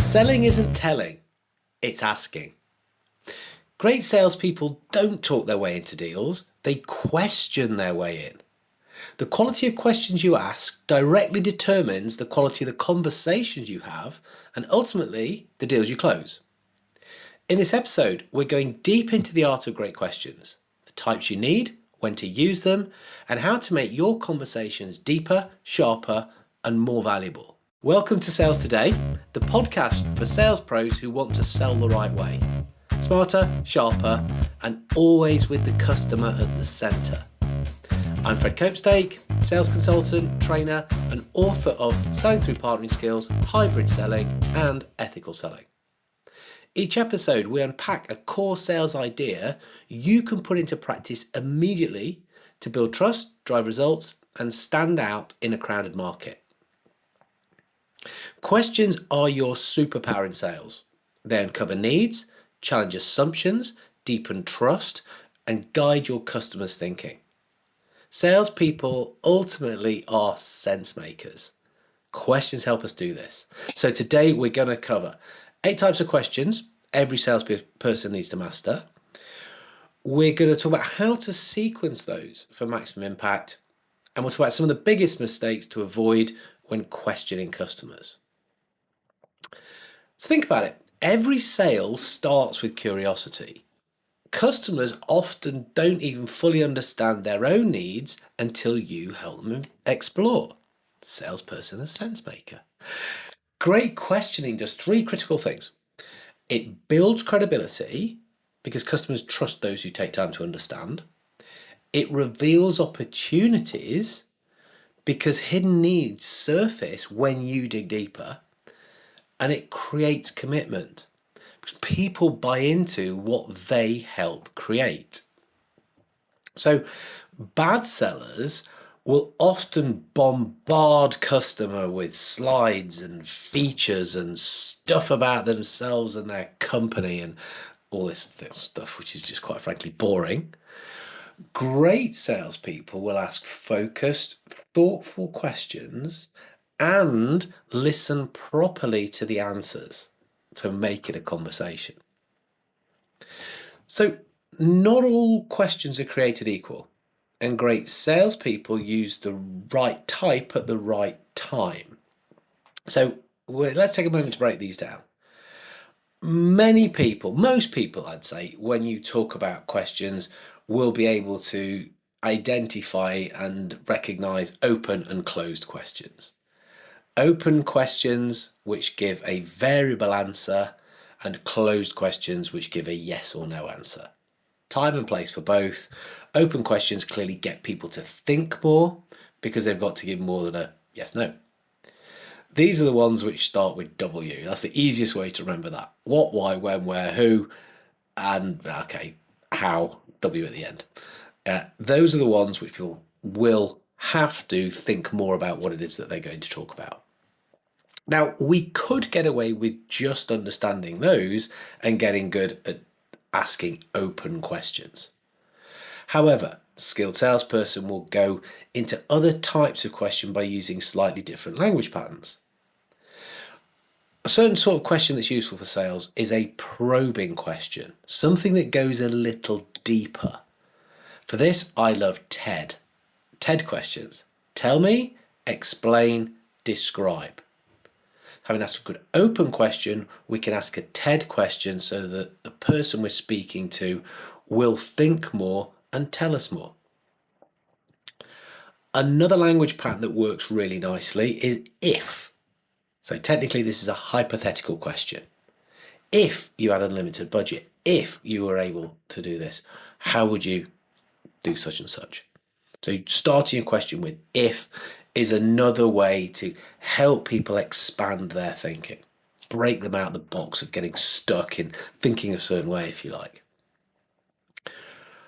Selling isn't telling, it's asking. Great salespeople don't talk their way into deals, they question their way in. The quality of questions you ask directly determines the quality of the conversations you have and ultimately the deals you close. In this episode, we're going deep into the art of great questions, the types you need, when to use them, and how to make your conversations deeper, sharper, and more valuable. Welcome to Sales Today, the podcast for sales pros who want to sell the right way. Smarter, sharper, and always with the customer at the centre. I'm Fred Copestake, sales consultant, trainer, and author of Selling Through Partnering Skills, Hybrid Selling, and Ethical Selling. Each episode, we unpack a core sales idea you can put into practice immediately to build trust, drive results, and stand out in a crowded market. Questions are your superpower in sales. They uncover needs, challenge assumptions, deepen trust, and guide your customers' thinking. Salespeople ultimately are sense makers. Questions help us do this. So today we're going to cover 8 types of questions every salesperson needs to master. We're going to talk about how to sequence those for maximum impact, and we'll talk about some of the biggest mistakes to avoid when questioning customers. So think about it. Every sale starts with curiosity. Customers often don't even fully understand their own needs until you help them explore. Salesperson, a sense maker. Great questioning does 3 critical things. It builds credibility because customers trust those who take time to understand. It reveals opportunities because hidden needs surface when you dig deeper. And it creates commitment because people buy into what they help create. So bad sellers will often bombard customer with slides and features and stuff about themselves and their company and all this stuff, which is just quite frankly boring. Great salespeople will ask focused, thoughtful questions and listen properly to the answers to make it a conversation. So not all questions are created equal, and great salespeople use the right type at the right time. So let's take a moment to break these down. Most people, I'd say, when you talk about questions, will be able to identify and recognize open and closed questions. Open questions which give a variable answer and closed questions which give a yes or no answer. Time and place for both. Open questions clearly get people to think more because they've got to give more than a yes, no. These are the ones which start with W. That's the easiest way to remember that. What, why, when, where, who, and how, W at the end. Those are the ones which people will have to think more about what it is that they're going to talk about. Now, we could get away with just understanding those and getting good at asking open questions. However, a skilled salesperson will go into other types of question by using slightly different language patterns. A certain sort of question that's useful for sales is a probing question, something that goes a little deeper. For this, I love TED. TED questions. Tell me, explain, describe. Having asked a good open question, we can ask a TED question so that the person we're speaking to will think more and tell us more. Another language pattern that works really nicely is if. So technically this is a hypothetical question. If you had unlimited budget, if you were able to do this, how would you do such and such? So starting a question with if is another way to help people expand their thinking, break them out of the box of getting stuck in thinking a certain way, if you like.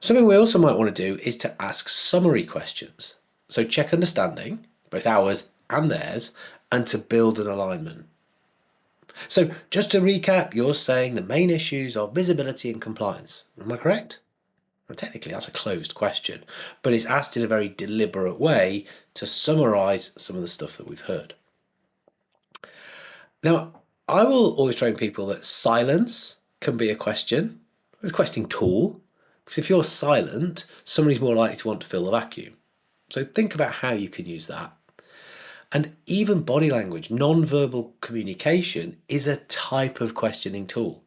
Something we also might want to do is to ask summary questions. So check understanding, both ours and theirs, and to build an alignment. So just to recap, you're saying the main issues are visibility and compliance. Am I correct? Well, technically, that's a closed question, but it's asked in a very deliberate way to summarize some of the stuff that we've heard. Now, I will always train people that silence can be a question. It's a questioning tool. Because if you're silent, somebody's more likely to want to fill the vacuum. So think about how you can use that. And even body language, non-verbal communication, is a type of questioning tool.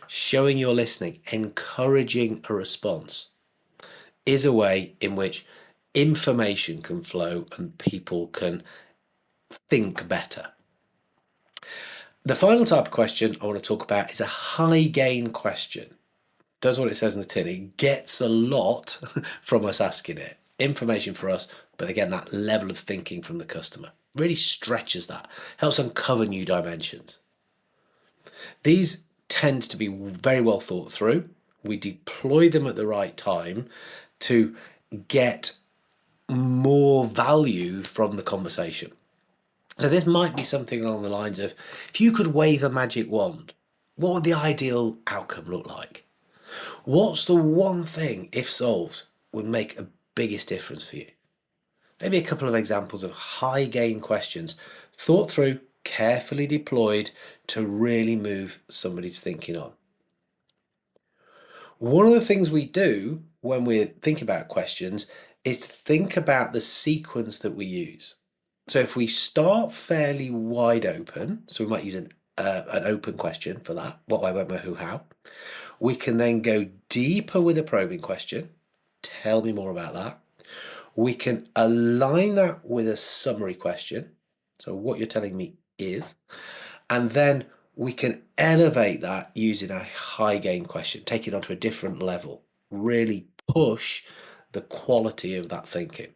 Showing you're listening, encouraging a response, is a way in which information can flow and people can think better. The final type of question I want to talk about is a high gain question. Does what it says in the tin. It gets a lot from us asking it. Information for us, but again, that level of thinking from the customer really stretches that, helps uncover new dimensions. These tend to be very well thought through. We deploy them at the right time to get more value from the conversation. So this might be something along the lines of, if you could wave a magic wand, what would the ideal outcome look like? What's the one thing, if solved, would make a biggest difference for you? Maybe a couple of examples of high gain questions, thought through, carefully deployed to really move somebody's thinking on. One of the things we do when we're thinking about questions is to think about the sequence that we use. So if we start fairly wide open, so we might use an open question for that, what, why, when, where, who, how. We can then go deeper with a probing question. Tell me more about that. We can align that with a summary question. So what you're telling me is, and then we can elevate that using a high gain question, take it onto a different level, really push the quality of that thinking.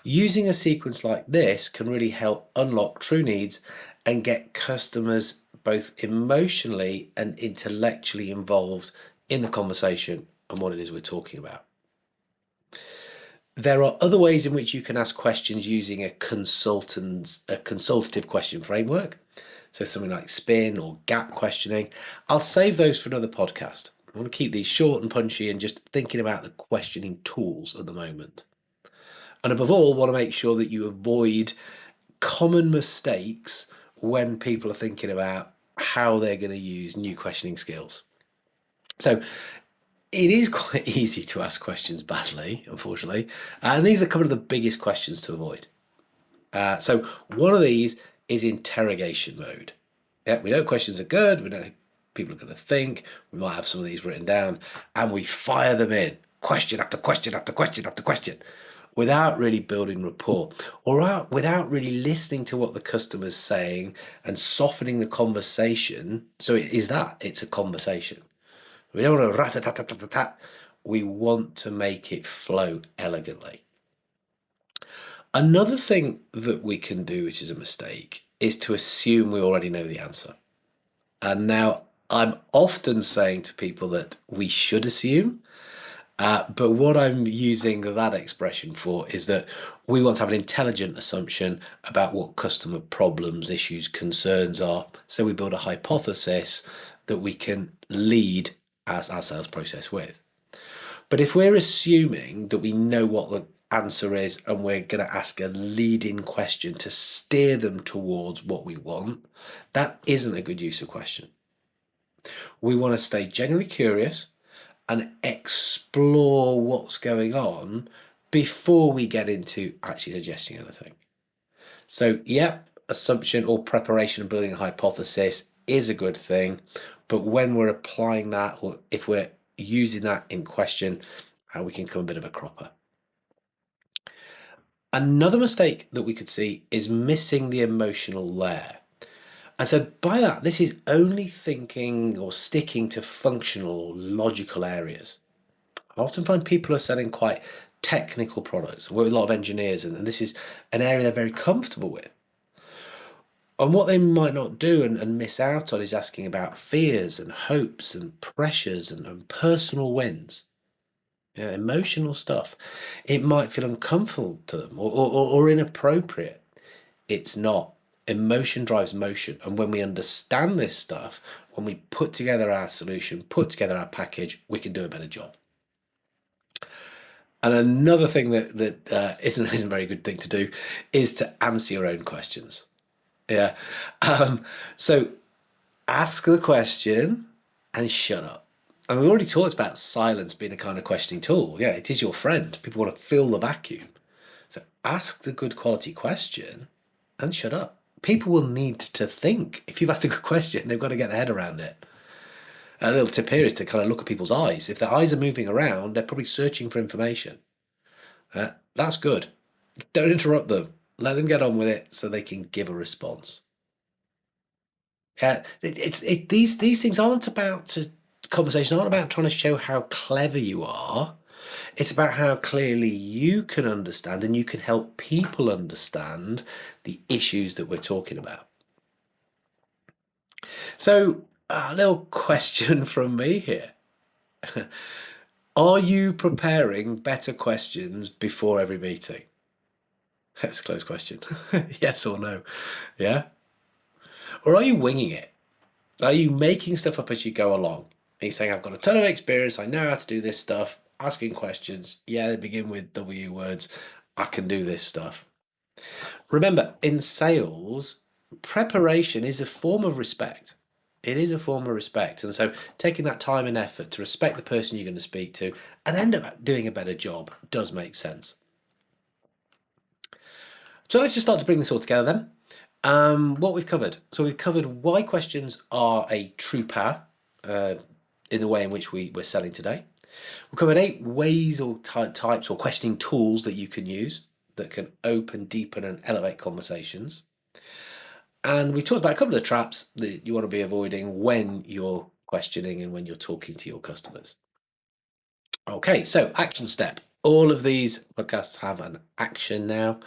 Using a sequence like this can really help unlock true needs and get customers both emotionally and intellectually involved in the conversation and what it is we're talking about. There are other ways in which you can ask questions using a consultative question framework. So something like spin or gap questioning. I'll save those for another podcast. I want to keep these short and punchy and just thinking about the questioning tools at the moment. And above all, want to make sure that you avoid common mistakes when people are thinking about how they're going to use new questioning skills. So it is quite easy to ask questions badly, unfortunately. And these are a couple of the biggest questions to avoid. So one of these is interrogation mode. Yeah, we know questions are good. We know people are going to think. We might have some of these written down, and we fire them in, question after question after question after question, without really building rapport, or without really listening to what the customer's saying and softening the conversation. So it's a conversation. We don't want to rat-a-tat-tat-tat-tat. We want to make it flow elegantly. Another thing that we can do, which is a mistake, is to assume we already know the answer. And now I'm often saying to people that we should assume, but what I'm using that expression for is that we want to have an intelligent assumption about what customer problems, issues, concerns are. So we build a hypothesis that we can lead our sales process with. But if we're assuming that we know what the answer is and we're going to ask a leading question to steer them towards what we want, that isn't a good use of question. We want to stay genuinely curious and explore what's going on before we get into actually suggesting anything. So, yeah, assumption or preparation and building a hypothesis is a good thing, but when we're applying that, or if we're using that in question, we can become a bit of a cropper. Another mistake that we could see is missing the emotional layer. And so by that, this is only thinking or sticking to functional, logical areas. I often find people are selling quite technical products, work with a lot of engineers, and this is an area they're very comfortable with. And what they might not do and miss out on is asking about fears and hopes and pressures and personal wins. Yeah, emotional stuff. It might feel uncomfortable to them or inappropriate. It's not. Emotion drives motion. And when we understand this stuff, when we put together our solution, put together our package, we can do a better job. And another thing that isn't a very good thing to do is to answer your own questions. Yeah. So ask the question and shut up. And we've already talked about silence being a kind of questioning tool. Yeah, it is your friend. People want to fill the vacuum. So ask the good quality question and shut up. People will need to think. If you've asked a good question, they've got to get their head around it. A little tip here is to kind of look at people's eyes. If their eyes are moving around, they're probably searching for information. That's good. Don't interrupt them. Let them get on with it so they can give a response. These things aren't about conversations aren't about trying to show how clever you are. It's about how clearly you can understand and you can help people understand the issues that we're talking about. So, a little question from me here. Are you preparing better questions before every meeting? That's a close question. Yes or no? Yeah? Or are you winging it? Are you making stuff up as you go along? Are you saying, I've got a ton of experience, I know how to do this stuff, asking questions. Yeah, they begin with W words. I can do this stuff. Remember, in sales, preparation is a form of respect. It is a form of respect. And so taking that time and effort to respect the person you're going to speak to and end up doing a better job does make sense. So let's just start to bring this all together then. What we've covered. So we've covered why questions are a true power in the way in which we're selling today. We've covered 8 ways or types or questioning tools that you can use that can open, deepen, and elevate conversations. And we talked about a couple of traps that you want to be avoiding when you're questioning and when you're talking to your customers. Okay, so action step. All of these podcasts have an action now.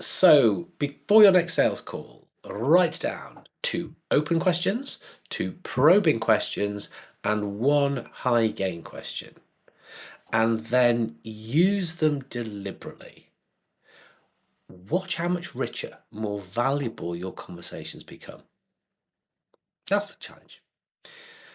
So before your next sales call, write down 2 open questions, 2 probing questions, and 1 high gain question. And then use them deliberately. Watch how much richer, more valuable your conversations become. That's the challenge.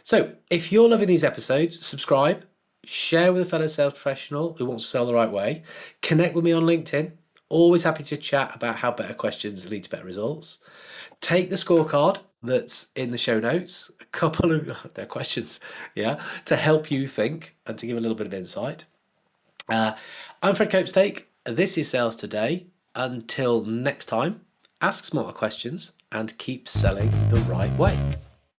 So if you're loving these episodes, subscribe, share with a fellow sales professional who wants to sell the right way, connect with me on LinkedIn. Always happy to chat about how better questions lead to better results. Take the scorecard that's in the show notes, a couple of their questions, yeah, to help you think and to give a little bit of insight. I'm Fred Copestake. This is Sales Today. Until next time, ask smarter questions and keep selling the right way.